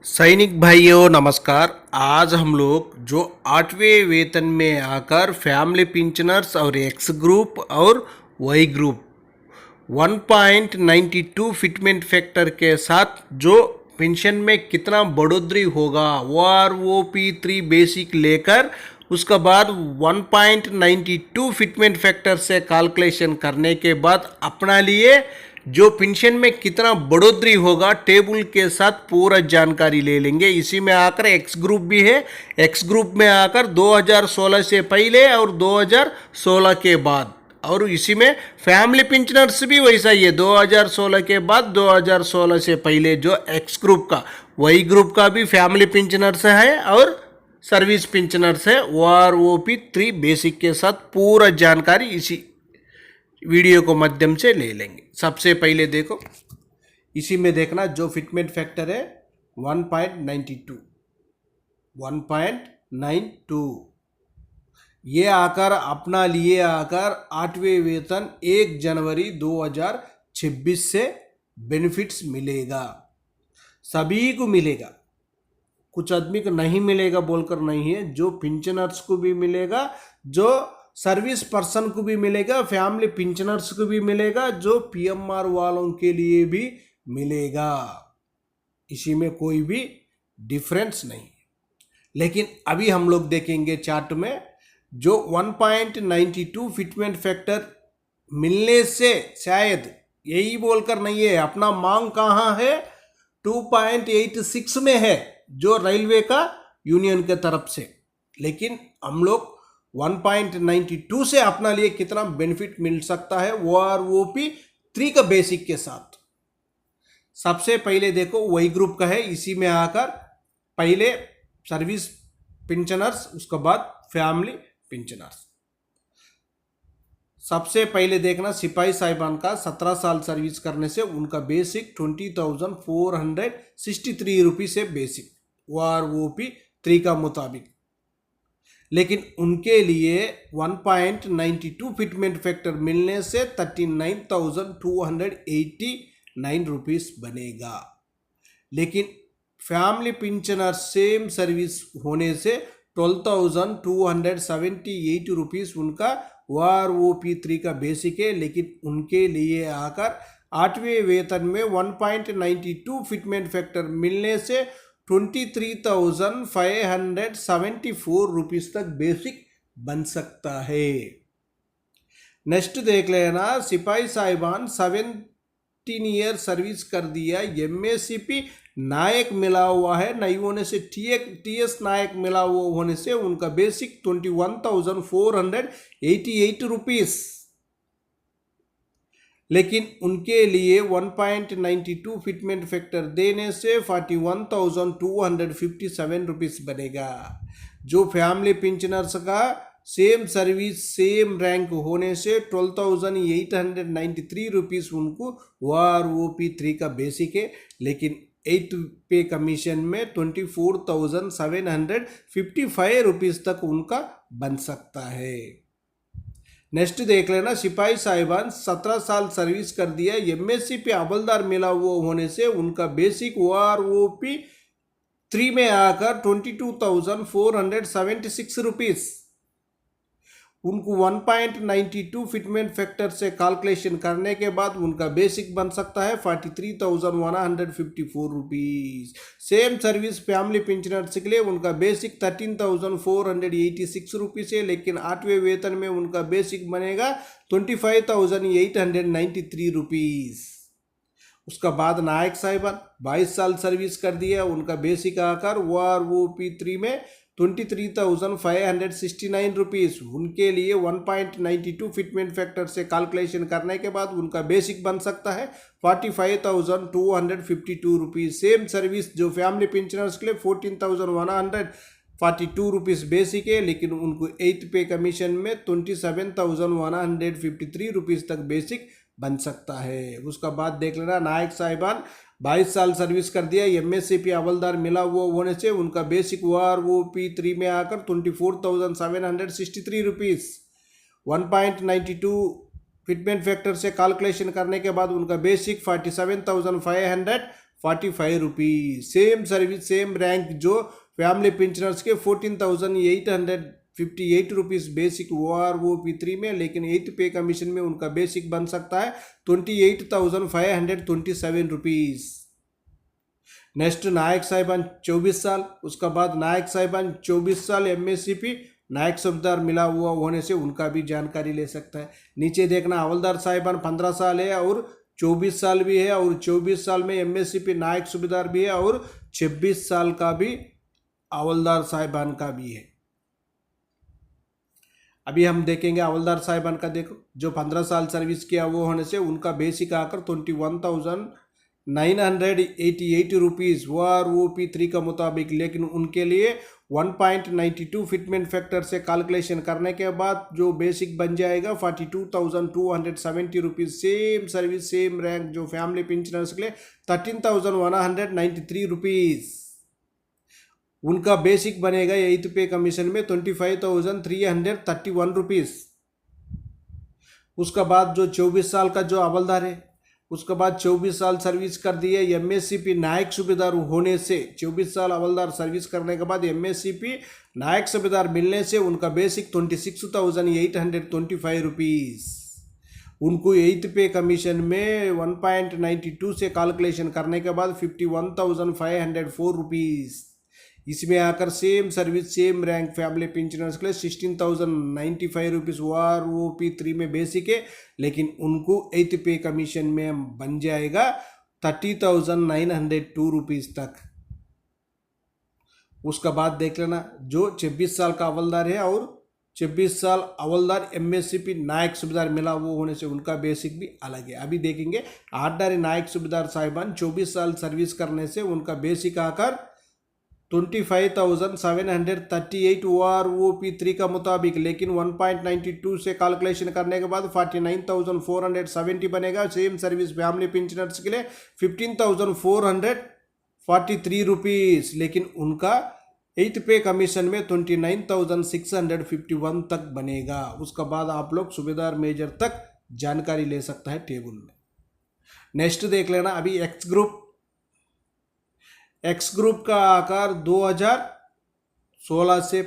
सैनिक भाइयों नमस्कार। आज हम लोग जो 8वें वेतन में आकर फैमिली पेंशनर्स और एक्स ग्रुप और वाई ग्रुप 1.92 फिटमेंट फैक्टर के साथ जो पेंशन में कितना बढ़ोतरी होगा वो आर ओ पी 3 बेसिक लेकर उसका बाद 1.92 फिटमेंट फैक्टर से कैलकुलेशन करने के बाद अपना लिए जो पेंशन में कितना बढ़ोतरी होगा टेबल के साथ पूरा जानकारी ले लेंगे। इसी में आकर एक्स ग्रुप भी है। एक्स ग्रुप में आकर 2016 से पहले और 2016 के बाद, और इसी में फैमिली पेंशनर्स भी वैसा ही है। 2016 के बाद 2016 से पहले जो एक्स ग्रुप का वही ग्रुप का भी फैमिली पेंशनर्स है और सर्विस पेंशनर्स है। O R O P 3 basic के साथ पूरा जानकारी इसी वीडियो को माध्यम से ले लेंगे। सबसे पहले देखो, इसी में देखना जो फिटमेंट फैक्टर है 1.92 ये आकर अपना लिए आकर 8वें वेतन 1 जनवरी 2026 से बेनिफिट्स मिलेगा, सभी को मिलेगा। कुछ आदमी को नहीं मिलेगा बोलकर नहीं है, जो पेंशनर्स को भी मिलेगा, जो सर्विस पर्सन को भी मिलेगा, फैमिली पेंशनर्स को भी मिलेगा, जो पीएमआर वालों के लिए भी मिलेगा। इसी में कोई भी डिफरेंस नहीं। लेकिन अभी हम लोग देखेंगे चार्ट में जो 1.92 फिटमेंट फैक्टर मिलने से शायद यही बोलकर नहीं है, अपना मांग कहाँ है 2.86 में है जो रेलवे का यूनियन के तरफ से। लेकिन हम लोग 1.92 से अपना लिए कितना बेनिफिट मिल सकता है वो आर ओ पी 3 का बेसिक के साथ। सबसे पहले देखो वही ग्रुप का है। इसी में आकर पहले सर्विस पेंशनर्स, उसके बाद फैमिली पेंशनर्स। सबसे पहले देखना सिपाही साहिबान का 17 साल सर्विस करने से उनका बेसिक 20,463 रुपीज से basic O R O P 3 का मुताबिक। लेकिन उनके लिए 1.92 फिटमेंट फैक्टर मिलने से 39,289 रुपीस बनेगा। लेकिन फैमिली पेंशनर सेम सर्विस होने से 12,278 रुपीस उनका ओ आर ओ पी 3 का बेसिक है। लेकिन उनके लिए आकर 8वें वेतन में 1.92 फिटमेंट फैक्टर मिलने से 23,574 रुपीस तक बेसिक बन सकता है। नेक्स्ट देख लेना, सिपाही साहिबान 17 ईयर सर्विस कर दिया, एमएससीपी नायक मिला हुआ है, नहीं होने से टीएस नायक मिला हुआ होने से उनका बेसिक 21,488 रुपीस। लेकिन उनके लिए 1.92 फिटमेंट फैक्टर देने से 41,257 रुपीस बनेगा। जो फैमिली पेंशनर्स का सेम सर्विस सेम रैंक होने से 12,893 रुपीस उनको ओ आर ओ पी 3 का बेसिक है। लेकिन 8 पे कमीशन में 24,755 रुपीस तक उनका बन सकता है। नेक्स्ट देख लेना, सिपाही साहिबान 17 साल सर्विस कर दिया, एमएससी पे अमलदार मिला हुआ होने से उनका basic O R O P 3 में आकर 22,476 रुपीस। उनको 1.92 फिटमेंट फैक्टर से कैलकुलेशन करने के बाद उनका बेसिक बन सकता है 43,154 rupees. Same service family pensioners के लिए उनका बेसिक 13,486 रुपीस है। लेकिन 8वें वेतन में उनका बेसिक बनेगा 25,893 रुपीस। उसका बाद नायक साहिबान 22 साल सर्विस कर दिया, उनका बेसिक आकर ओ आर ओ पी 3 में 23,569 रुपीस। उनके लिए 1.92 फिटमेंट फैक्टर से कैलकुलेशन करने के बाद उनका बेसिक बन सकता है 45,252 रुपीस। सेम सर्विस जो फैमिली पेंशनर्स के लिए 14,142 रुपीस बेसिक है। लेकिन उनको 8 पे कमीशन में 27,153 रुपीस तक बेसिक बन सकता है। उसका बाद देख लेना, नायक साहिबान 22 साल सर्विस कर दिया, एमएससीपी अमलदार मिला हुआ होने से उनका basic O R O P 3 में आकर 24,763 रुपीस। 1.92 फिटमेंट फैक्टर से कैलकुलेशन करने के बाद उनका basic 47,500 ₹45। Same service same rank जो फैमिली पेंशनर्स के ₹14,858 बेसिक OROP3 में, लेकिन 8th पे कमीशन में उनका बेसिक बन सकता है ₹28,527। नेक्स्ट नायक साहिबान 24 साल, उसका बाद नायक साहिबान 24 साल MSCP नायक सूबेदार मिला हुआ होने से उनका भी जानकारी ले सकता है। नीचे देखना हवलदार साहिबान 15 साल है और 24 साल भी है, और 24 साल में MSCP नायक सूबेदार भी है, और 26 साल का भी हवलदार साहिबान का भी है। अभी हम देखेंगे हवलदार साहिबान का। देखो जो 15 साल सर्विस किया वो होने से उनका बेसिक आकर ₹21,988 OROP3 का मुताबिक, लेकिन उनके लिए 1.92 फिटमेंट फैक्टर से कैलकुलेशन करने के बाद जो बेसिक बन जाएगा ₹42,270। सेम सर्विस सेम रैंक जो फैमिली पेंशनर्स के लिए ₹13,193। उनका बेसिक बनेगा 8th पे कमीशन में ₹25,331। उसका बाद जो 24 साल का जो हवलदार है, उसके बाद 24 साल सर्विस कर दी है MSCP नायक सूबेदार होने से, 24 साल हवलदार सर्विस करने के बाद MSCP नायक सूबेदार मिलने से उनका बेसिक ₹26,825। उनको 8th पे कमीशन में 1.92 से कैलकुलेशन करने के बाद ₹51,504। इसमें आकर same service same rank family pensioners के लिए ₹16,095 OROP3 में बेसिक है, लेकिन उनको 8th पे कमीशन में बन जाएगा ₹30,902 तक। उसका बाद देख लेना जो 26 साल का हवलदार है और 26 साल हवलदार MSCP नायक सूबेदार मिला वो होने से उनका बेसिक भी अलग है। अभी देखेंगे ऑर्डिनरी नायक सूबेदार साहिबान 24 साल सर्विस करने से उनका बेसिक आकर 25,738 OROP3 का मुताबिक, लेकिन 1.92 से कैलकुलेशन करने के बाद 49,470 बनेगा। सेम सर्विस फैमिली पेंशनर्स के लिए ₹15,443, लेकिन उनका 8th पे कमीशन में 29,651 तक बनेगा। उसका बाद आप लोग सूबेदार मेजर तक जानकारी ले सकता है टेबल में। नेक्स्ट देख लेना अभी एक्स ग्रुप का आकार 2016 से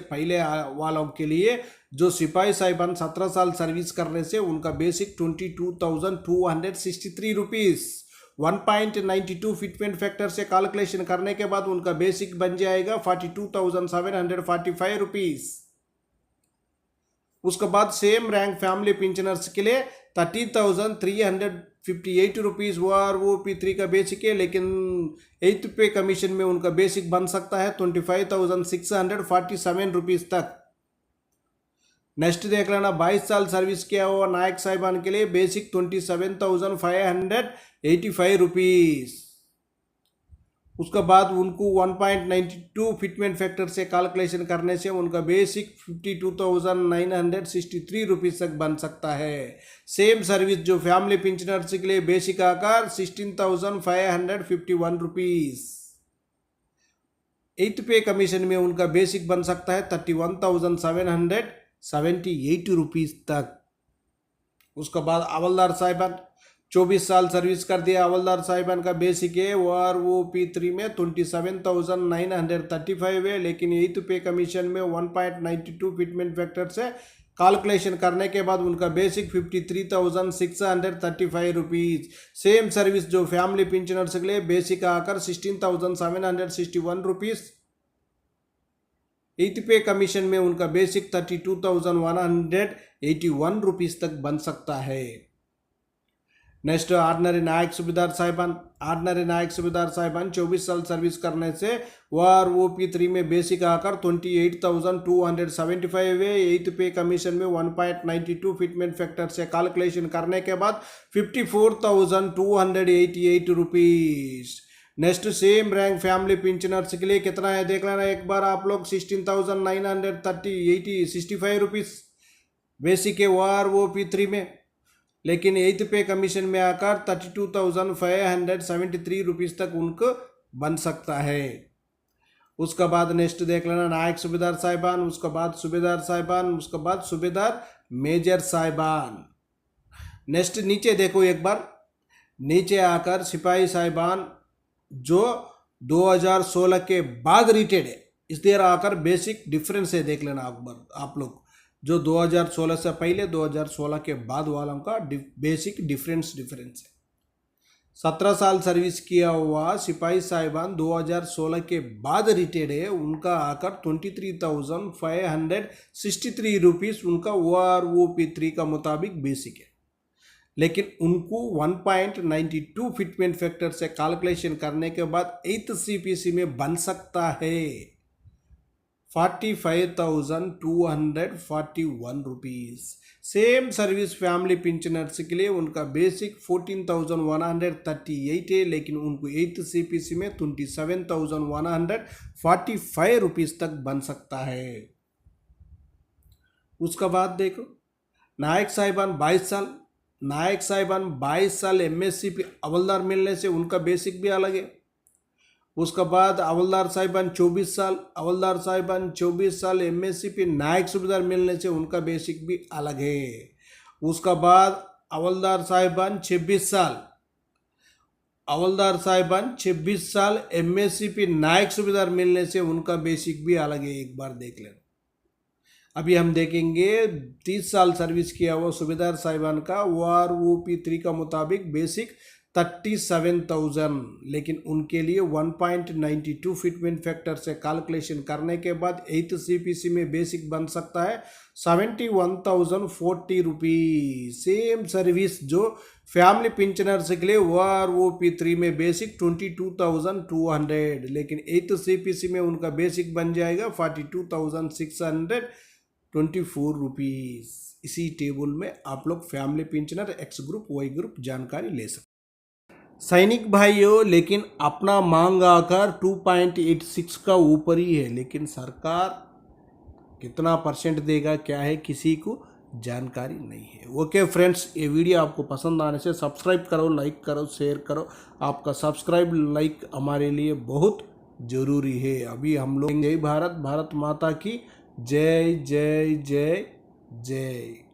पहले वालों के लिए जो सिपाही साहिबान 17 साल सर्विस करने से उनका बेसिक ₹22,263। 1.92 फिटमेंट फैक्टर से कैलकुलेशन करने के बाद उनका बेसिक बन जाएगा ₹42,745। उसके बाद सेम रैंक फैमिली पेंशनर्स के लिए ₹30,358 OROP3 का बेसिक है, लेकिन 8th पे कमीशन में उनका बेसिक बन सकता है ₹25,647 तक। नेक्स्ट देख लेना 22 साल सर्विस किया हुआ नायक साहिबान के लिए बेसिक ₹27,585। उसके बाद उनको 1.92 फिटमेंट फैक्टर से कैलकुलेशन करने से उनका बेसिक ₹52,963 तक बन सकता है। सेम सर्विस जो फैमिली पेंशनर्स के लिए बेसिक आकार ₹16,551। 8th पे कमीशन में उनका बेसिक बन सकता है ₹31,778 तक। उसके बाद हवलदार साहिबान 24 साल सर्विस कर दिया। हवलदार साहिबान का बेसिक है OROP3 में 27,935 है, लेकिन 8th पे कमीशन में 1.92 फिटमेंट फैक्टर से कैलकुलेशन करने के बाद उनका बेसिक ₹53,635। सेम सर्विस जो फैमिली पेंशनर्स के लिए बेसिक आकर ₹16,761। 8th पे कमीशन में उनका बेसिक ₹32,181 तक बन सकता है। नेक्स्ट ऑर्डिनरी नायक सूबेदार साहिबान 24 साल सर्विस करने से OROP3 में बेसिक आकर 28,275 है। 8th पे कमीशन में 1.92 फिटमेंट फैक्टर से कैलकुलेशन करने के बाद ₹54,288। Next same rank family pensioners के लिए कितना है देख लेना एक बार आप लोग। 16,965 बेसिक है OROP3 में, लेकिन 8th पे कमीशन में आकर ₹32,573 तक उनको बन सकता है। उसका बाद नेक्स्ट देख लेना नायक सूबेदार साहिबान, उसका बाद सूबेदार साहिबान, उसका बाद सूबेदार मेजर साहिबान। नेक्स्ट नीचे देखो एक बार, नीचे आकर सिपाही साहिबान जो 2016 के बाद रिटेड है, इस देर आकर बेसिक डिफरेंस है, देख लेना आप लोग, जो 2016 से पहले 2016 के बाद वालों का बेसिक डिफरेंस है। 17 साल सर्विस किया हुआ सिपाही साहिबान 2016 के बाद रिटेड है, उनका आकर 23,563 रुपीज़ उनका OROP3 का मुताबिक बेसिक है। लेकिन उनको 1.92 फिटमेंट फैक्टर से कैलकुलेशन करने के बाद 8th CPC में बन सकता है 45,241 rupees. Same service family pensioners के लिए उनका बेसिक 14,138 है, लेकिन उनको 8th CPC में 27,145 रुपीज़ तक बन सकता है। उसका बाद देखो नायक साहिबान 22 साल MSc पे अवलदार मिलने से उनका बेसिक भी अलग है। उसका बाद हवलदार साहिबान 24 साल MSc पे नायक सूबेदार मिलने से उनका बेसिक भी अलग है। उसका बाद हवलदार साहिबान 26 साल MSc पे नायक सूबेदार मिलने से उनका बेसिक भी अलग है, एक बार देख लेना। अभी हम देखेंगे 30 साल सर्विस किया हुआ सूबेदार साहिबान का OROP3 का मुताबिक बेसिक 37,000, लेकिन उनके लिए 1.92 फिटमेंट फैक्टर से कैलकुलेशन करने के बाद 8th CPC में बेसिक बन सकता है 71,040 रुपीज़। सेम सर्विस जो फैमिली पेंशनर्स के लिए OROP3 में बेसिक 22,200, लेकिन 8th CPC में उनका बेसिक बन जाएगा 42,624 रुपीज़। इसी टेबल में आप लोग family pensioner X group Y group जानकारी ले सकते। सैनिक भाइयों, लेकिन अपना मांग आकर 2.86 का ऊपर ही है, लेकिन सरकार कितना % देगा क्या है किसी को जानकारी नहीं है। ओके फ्रेंड्स, ये वीडियो आपको पसंद आने से सब्सक्राइब करो, लाइक करो, शेयर करो। आपका सब्सक्राइब लाइक हमारे लिए बहुत ज़रूरी है। अभी हम लोग जय भारत, भारत माता की जय जय जय जय।